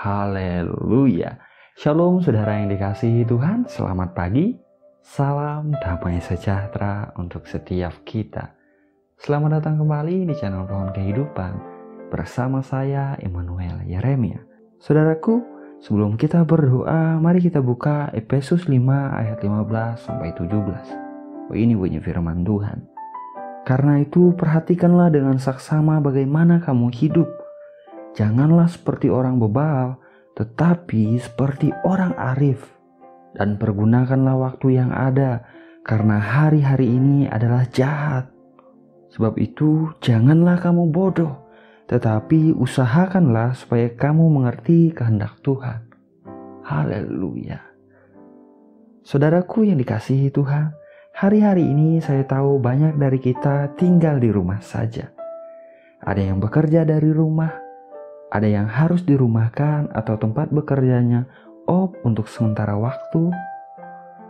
Haleluya. Shalom saudara yang dikasihi Tuhan, selamat pagi. Salam damai sejahtera untuk setiap kita. Selamat datang kembali di channel Pohon Kehidupan bersama saya Immanuel Yeremia. Saudaraku, sebelum kita berdoa, mari kita buka Efesus 5 ayat 15 sampai 17. Ini bunyi firman Tuhan. Karena itu perhatikanlah dengan saksama bagaimana kamu hidup. Janganlah seperti orang bebal, tetapi seperti orang arif. Dan pergunakanlah waktu yang ada, karena hari-hari ini adalah jahat. Sebab itu janganlah kamu bodoh, tetapi usahakanlah supaya kamu mengerti kehendak Tuhan. Haleluya. Saudaraku yang dikasihi Tuhan, hari-hari ini saya tahu banyak dari kita tinggal di rumah saja. Ada yang bekerja dari rumah, ada yang harus dirumahkan atau tempat bekerjanya off untuk sementara waktu.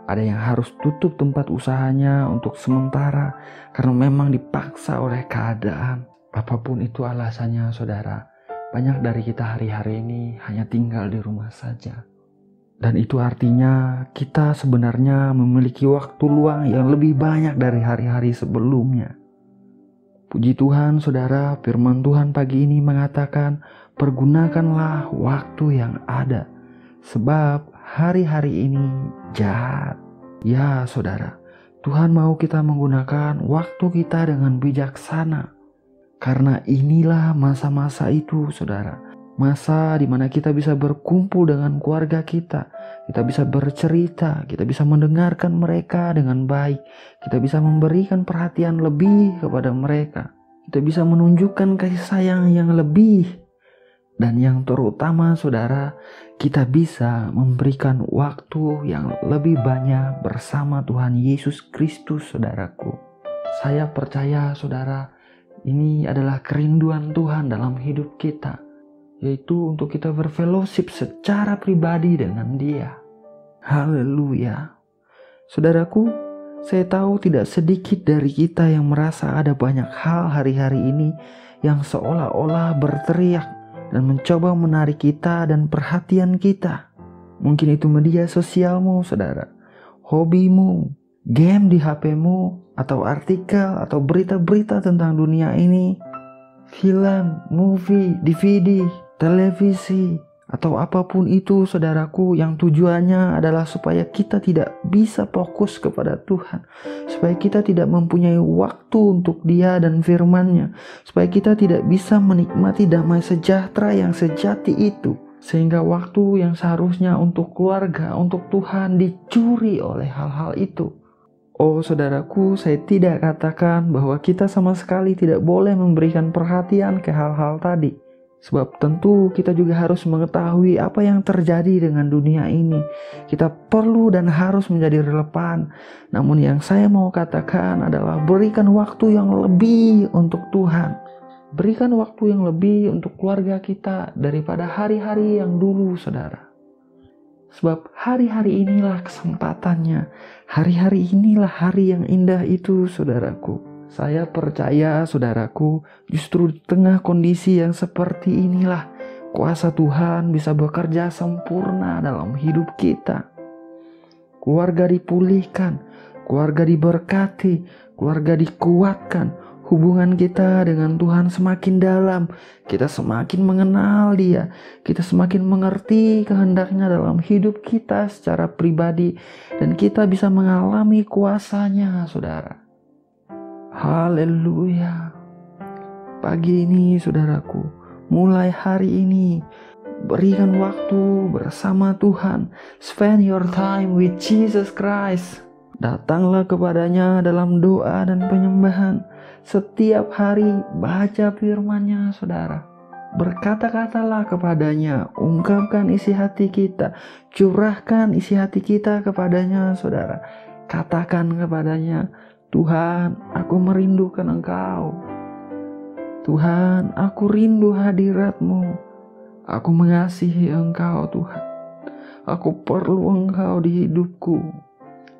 Ada yang harus tutup tempat usahanya untuk sementara karena memang dipaksa oleh keadaan. Apapun itu alasannya saudara, banyak dari kita hari-hari ini hanya tinggal di rumah saja. Dan itu artinya kita sebenarnya memiliki waktu luang yang lebih banyak dari hari-hari sebelumnya. Puji Tuhan saudara, firman Tuhan pagi ini mengatakan, pergunakanlah waktu yang ada, sebab hari-hari ini jahat. Ya saudara, Tuhan mau kita menggunakan waktu kita dengan bijaksana. Karena inilah masa-masa itu saudara. Masa di mana kita bisa berkumpul dengan keluarga kita bisa bercerita, kita bisa mendengarkan mereka dengan baik, kita bisa memberikan perhatian lebih kepada mereka, kita bisa menunjukkan kasih sayang yang lebih, dan yang terutama saudara, kita bisa memberikan waktu yang lebih banyak bersama Tuhan Yesus Kristus saudaraku. Saya percaya saudara, ini adalah kerinduan Tuhan dalam hidup kita, yaitu untuk kita berfellowship secara pribadi dengan Dia. Haleluya. Saudaraku, saya tahu tidak sedikit dari kita yang merasa ada banyak hal hari-hari ini yang seolah-olah berteriak dan mencoba menarik kita dan perhatian kita. Mungkin itu media sosialmu, saudara, hobimu, game di HP-mu, atau artikel atau berita-berita tentang dunia ini, film, movie, DVD, televisi, atau apapun itu saudaraku, yang tujuannya adalah supaya kita tidak bisa fokus kepada Tuhan, supaya kita tidak mempunyai waktu untuk Dia dan firman-Nya, supaya kita tidak bisa menikmati damai sejahtera yang sejati itu, sehingga waktu yang seharusnya untuk keluarga, untuk Tuhan dicuri oleh hal-hal itu. Oh saudaraku, saya tidak katakan bahwa kita sama sekali tidak boleh memberikan perhatian ke hal-hal tadi. Sebab tentu kita juga harus mengetahui apa yang terjadi dengan dunia ini. Kita perlu dan harus menjadi relevan. Namun yang saya mau katakan adalah berikan waktu yang lebih untuk Tuhan. Berikan waktu yang lebih untuk keluarga kita daripada hari-hari yang dulu saudara. Sebab hari-hari inilah kesempatannya. Hari-hari inilah hari yang indah itu saudaraku. Saya percaya saudaraku, justru di tengah kondisi yang seperti inilah kuasa Tuhan bisa bekerja sempurna dalam hidup kita. Keluarga dipulihkan, keluarga diberkati, keluarga dikuatkan, hubungan kita dengan Tuhan semakin dalam, kita semakin mengenal Dia, kita semakin mengerti kehendaknya dalam hidup kita secara pribadi, dan kita bisa mengalami kuasanya saudara. Haleluya. Pagi ini saudaraku, mulai hari ini berikan waktu bersama Tuhan. Spend your time with Jesus Christ. Datanglah kepadanya dalam doa dan penyembahan. Setiap hari baca firman-Nya saudara. Berkata-katalah kepadanya, ungkapkan isi hati kita, curahkan isi hati kita kepadanya saudara. Katakan kepadanya, Tuhan, aku merindukan Engkau. Tuhan, aku rindu hadirat-Mu. Aku mengasihi Engkau Tuhan. Aku perlu Engkau di hidupku.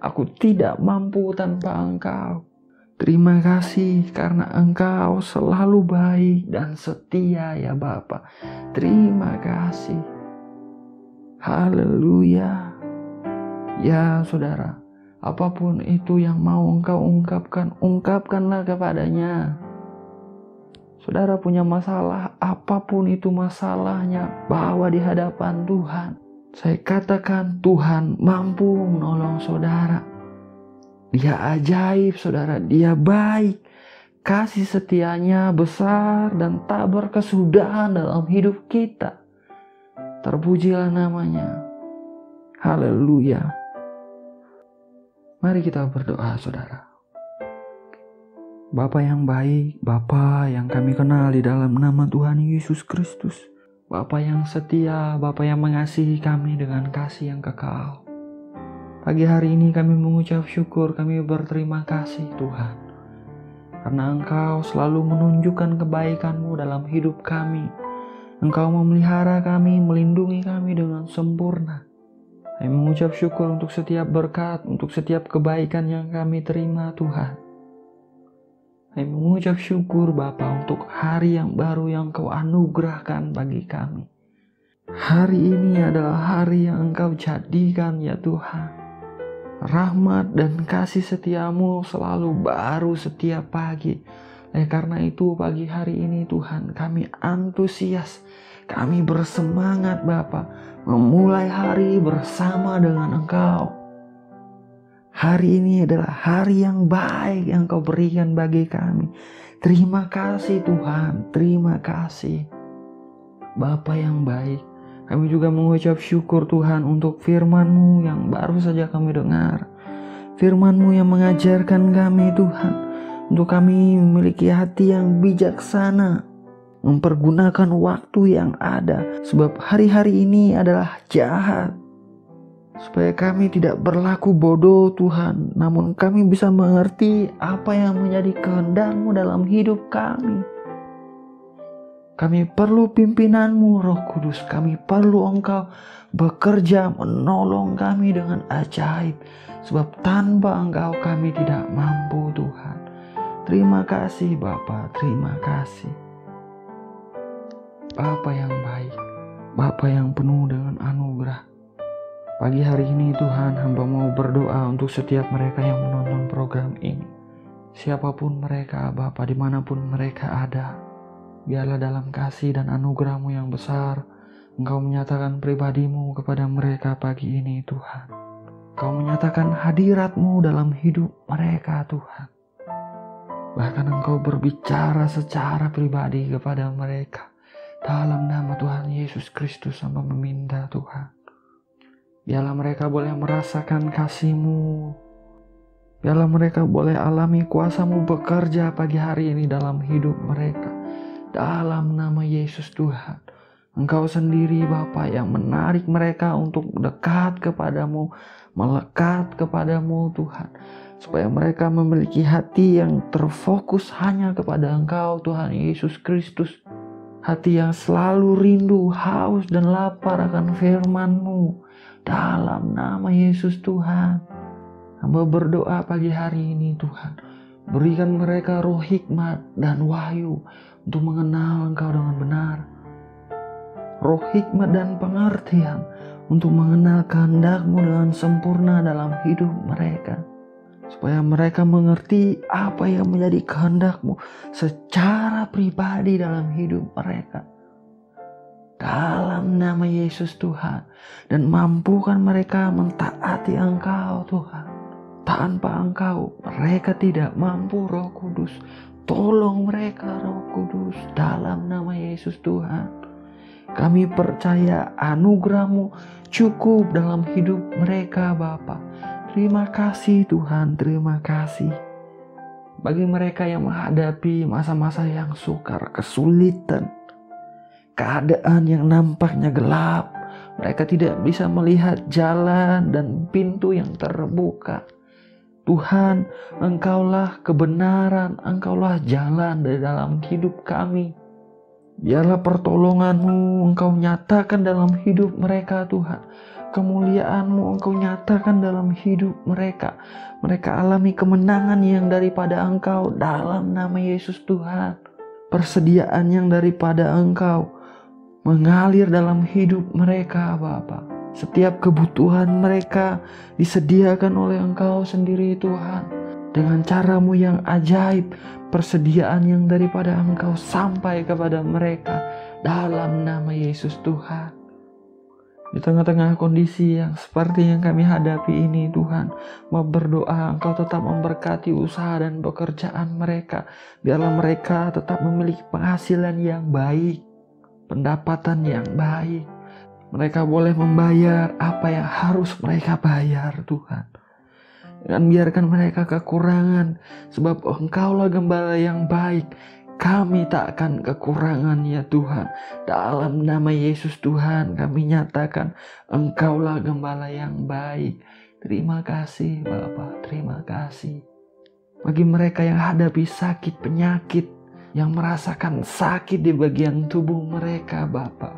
Aku tidak mampu tanpa Engkau. Terima kasih karena Engkau selalu baik dan setia ya Bapa. Terima kasih. Haleluya. Ya saudara, apapun itu yang mau engkau ungkapkan, ungkapkanlah kepadanya. Saudara punya masalah, apapun itu masalahnya, bawa di hadapan Tuhan. Saya katakan Tuhan mampu menolong saudara. Dia ajaib saudara, dia baik. Kasih setianya besar dan tak berkesudahan dalam hidup kita. Terpujilah namanya. Haleluya. Mari kita berdoa saudara. Bapa yang baik, Bapa yang kami kenal di dalam nama Tuhan Yesus Kristus. Bapa yang setia, Bapa yang mengasihi kami dengan kasih yang kekal. Pagi hari ini kami mengucap syukur, kami berterima kasih Tuhan. Karena Engkau selalu menunjukkan kebaikan-Mu dalam hidup kami. Engkau memelihara kami, melindungi kami dengan sempurna. Kami mengucap syukur untuk setiap berkat, untuk setiap kebaikan yang kami terima Tuhan. Kami mengucap syukur Bapa untuk hari yang baru yang Kau anugerahkan bagi kami. Hari ini adalah hari yang Engkau jadikan ya Tuhan. Rahmat dan kasih setiamu selalu baru setiap pagi. Karena itu pagi hari ini Tuhan kami antusias. Kami bersemangat Bapa memulai hari bersama dengan Engkau. Hari ini adalah hari yang baik yang Kau berikan bagi kami. Terima kasih Tuhan, terima kasih. Bapa yang baik, kami juga mengucap syukur Tuhan untuk firman-Mu yang baru saja kami dengar. Firman-Mu yang mengajarkan kami Tuhan, untuk kami memiliki hati yang bijaksana, mempergunakan waktu yang ada, sebab hari-hari ini adalah jahat. Supaya kami tidak berlaku bodoh Tuhan, namun kami bisa mengerti apa yang menjadi kehendak-Mu dalam hidup kami. Kami perlu pimpinan-Mu Roh Kudus, kami perlu Engkau bekerja menolong kami dengan ajaib. Sebab tanpa Engkau kami tidak mampu Tuhan. Terima kasih Bapa, terima kasih. Bapa yang baik, Bapa yang penuh dengan anugerah. Pagi hari ini Tuhan, hamba mau berdoa untuk setiap mereka yang menonton program ini. Siapapun mereka, Bapa, dimanapun mereka ada. Biarlah dalam kasih dan anugerah-Mu yang besar, Engkau menyatakan pribadi-Mu kepada mereka pagi ini Tuhan. Engkau menyatakan hadirat-Mu dalam hidup mereka Tuhan. Bahkan Engkau berbicara secara pribadi kepada mereka. Dalam nama Tuhan Yesus Kristus hamba meminta Tuhan. Biarlah mereka boleh merasakan kasih-Mu. Biarlah mereka boleh alami kuasa-Mu bekerja pagi hari ini dalam hidup mereka. Dalam nama Yesus Tuhan. Engkau sendiri Bapa yang menarik mereka untuk dekat kepadamu. Melekat kepadamu Tuhan. Supaya mereka memiliki hati yang terfokus hanya kepada Engkau Tuhan Yesus Kristus. Hati yang selalu rindu, haus dan lapar akan firman-Mu. Dalam nama Yesus Tuhan, hamba berdoa pagi hari ini Tuhan, berikan mereka roh hikmat dan wahyu untuk mengenal Engkau dengan benar. Roh hikmat dan pengertian untuk mengenal kehendak-Mu dengan sempurna dalam hidup mereka. Supaya mereka mengerti apa yang menjadi kehendak-Mu secara pribadi dalam hidup mereka. Dalam nama Yesus Tuhan. Dan mampukan mereka mentaati Engkau Tuhan. Tanpa Engkau mereka tidak mampu Roh Kudus. Tolong mereka Roh Kudus dalam nama Yesus Tuhan. Kami percaya anugerah-Mu cukup dalam hidup mereka Bapa. Terima kasih Tuhan, terima kasih. Bagi mereka yang menghadapi masa-masa yang sukar, kesulitan, keadaan yang nampaknya gelap, mereka tidak bisa melihat jalan dan pintu yang terbuka. Tuhan, Engkaulah kebenaran, Engkaulah jalan dari dalam hidup kami. Biarlah pertolongan-Mu Engkau nyatakan dalam hidup mereka Tuhan. Kemuliaan-Mu Engkau nyatakan dalam hidup mereka. Mereka alami kemenangan yang daripada Engkau dalam nama Yesus Tuhan. Persediaan yang daripada Engkau mengalir dalam hidup mereka Bapa. Setiap kebutuhan mereka disediakan oleh Engkau sendiri Tuhan. Dengan cara-Mu yang ajaib, persediaan yang daripada Engkau sampai kepada mereka dalam nama Yesus Tuhan. Di tengah-tengah kondisi yang seperti yang kami hadapi ini Tuhan, mau berdoa Engkau tetap memberkati usaha dan pekerjaan mereka. Biarlah mereka tetap memiliki penghasilan yang baik, pendapatan yang baik. Mereka boleh membayar apa yang harus mereka bayar Tuhan. Dan biarkan mereka kekurangan, sebab Engkaulah gembala yang baik. Kami tak akan kekurangan ya Tuhan. Dalam nama Yesus Tuhan kami nyatakan Engkaulah gembala yang baik. Terima kasih Bapa, terima kasih. Bagi mereka yang hadapi sakit penyakit, yang merasakan sakit di bagian tubuh mereka Bapa,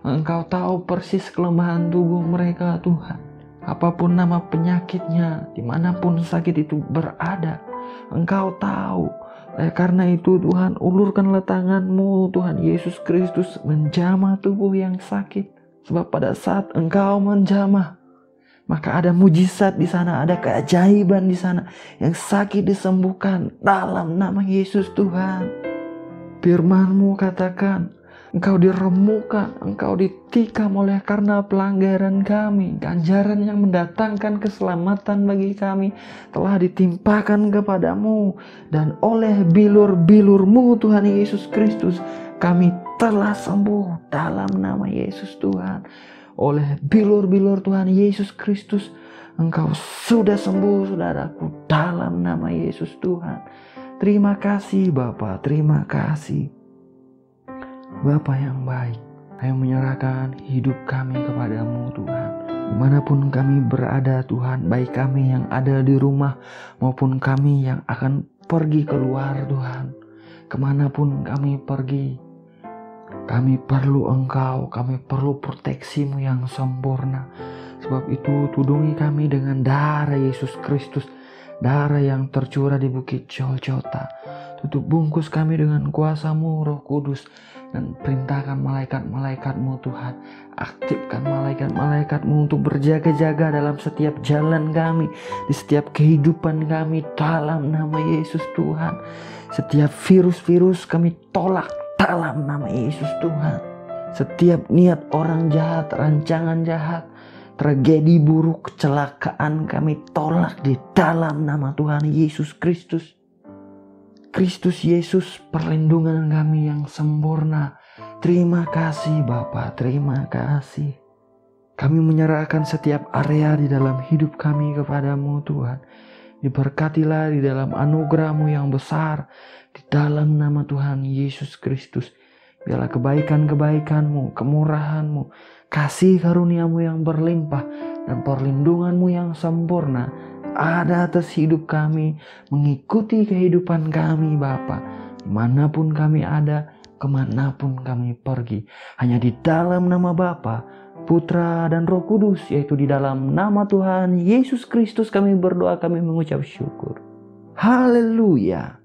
Engkau tahu persis kelemahan tubuh mereka Tuhan. Apapun nama penyakitnya, dimanapun sakit itu berada, Engkau tahu. Karena itu Tuhan, ulurkanlah tangan-Mu Tuhan Yesus Kristus menjamah tubuh yang sakit. Sebab pada saat Engkau menjamah, maka ada mujizat di sana, ada keajaiban di sana. Yang sakit disembuhkan dalam nama Yesus Tuhan. Firman-Mu katakan, Engkau diremukkan, Engkau ditikam oleh karena pelanggaran kami. Ganjaran yang mendatangkan keselamatan bagi kami telah ditimpakan kepadamu. Dan oleh bilur-bilur-Mu Tuhan Yesus Kristus, kami telah sembuh dalam nama Yesus Tuhan. Oleh bilur-bilur Tuhan Yesus Kristus, Engkau sudah sembuh saudaraku dalam nama Yesus Tuhan. Terima kasih Bapa, terima kasih. Bapa yang baik, kami menyerahkan hidup kami kepadamu Tuhan. Dimanapun kami berada Tuhan, baik kami yang ada di rumah maupun kami yang akan pergi keluar Tuhan. Kemanapun kami pergi, kami perlu Engkau, kami perlu proteksi-Mu yang sempurna. Sebab itu tudungi kami dengan darah Yesus Kristus, darah yang tercurah di bukit Golgota. Tutup bungkus kami dengan kuasa-Mu Roh Kudus. Dan perintahkan malaikat-malaikat-Mu Tuhan. Aktifkan malaikat-malaikat-Mu untuk berjaga-jaga dalam setiap jalan kami. Di setiap kehidupan kami dalam nama Yesus Tuhan. Setiap virus-virus kami tolak dalam nama Yesus Tuhan. Setiap niat orang jahat, rancangan jahat, tragedi buruk, kecelakaan kami tolak di dalam nama Tuhan Yesus Kristus. Kristus Yesus perlindungan kami yang sempurna. Terima kasih Bapa, terima kasih. Kami menyerahkan setiap area di dalam hidup kami kepadamu Tuhan. Diberkatilah di dalam anugerah-Mu yang besar. Di dalam nama Tuhan Yesus Kristus. Biarlah kebaikan-kebaikan-Mu, kemurahan-Mu, kasih karunia-Mu yang berlimpah, dan perlindungan-Mu yang sempurna ada atas hidup kami, mengikuti kehidupan kami Bapa. Dimanapun kami ada, kemanapun kami pergi, hanya di dalam nama Bapa, Putra dan Roh Kudus, yaitu di dalam nama Tuhan Yesus Kristus kami berdoa, kami mengucap syukur. Haleluya.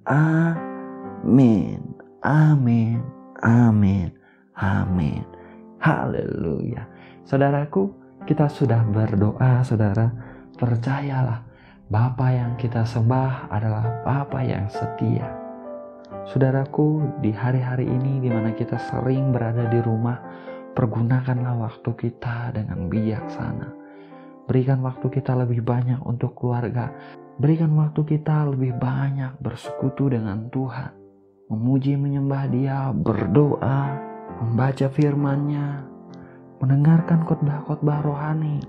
Amin. Amin. Amin. Amin. Haleluya. Saudaraku, kita sudah berdoa saudara. Percayalah, Bapa yang kita sembah adalah Bapa yang setia. Saudaraku, di hari-hari ini di mana kita sering berada di rumah, pergunakanlah waktu kita dengan bijaksana. Berikan waktu kita lebih banyak untuk keluarga. Berikan waktu kita lebih banyak bersekutu dengan Tuhan. Memuji menyembah Dia, berdoa, membaca firman-Nya, mendengarkan khotbah-khotbah rohani,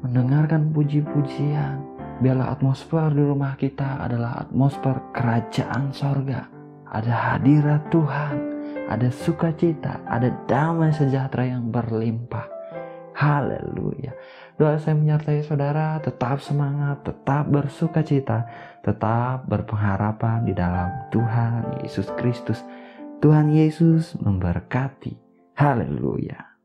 mendengarkan puji-pujian. Biarlah atmosfer di rumah kita adalah atmosfer kerajaan sorga. Ada hadirat Tuhan, ada sukacita, ada damai sejahtera yang berlimpah. Haleluya. Doa saya menyertai saudara, tetap semangat, tetap bersukacita, tetap berpengharapan di dalam Tuhan Yesus Kristus. Tuhan Yesus memberkati. Haleluya.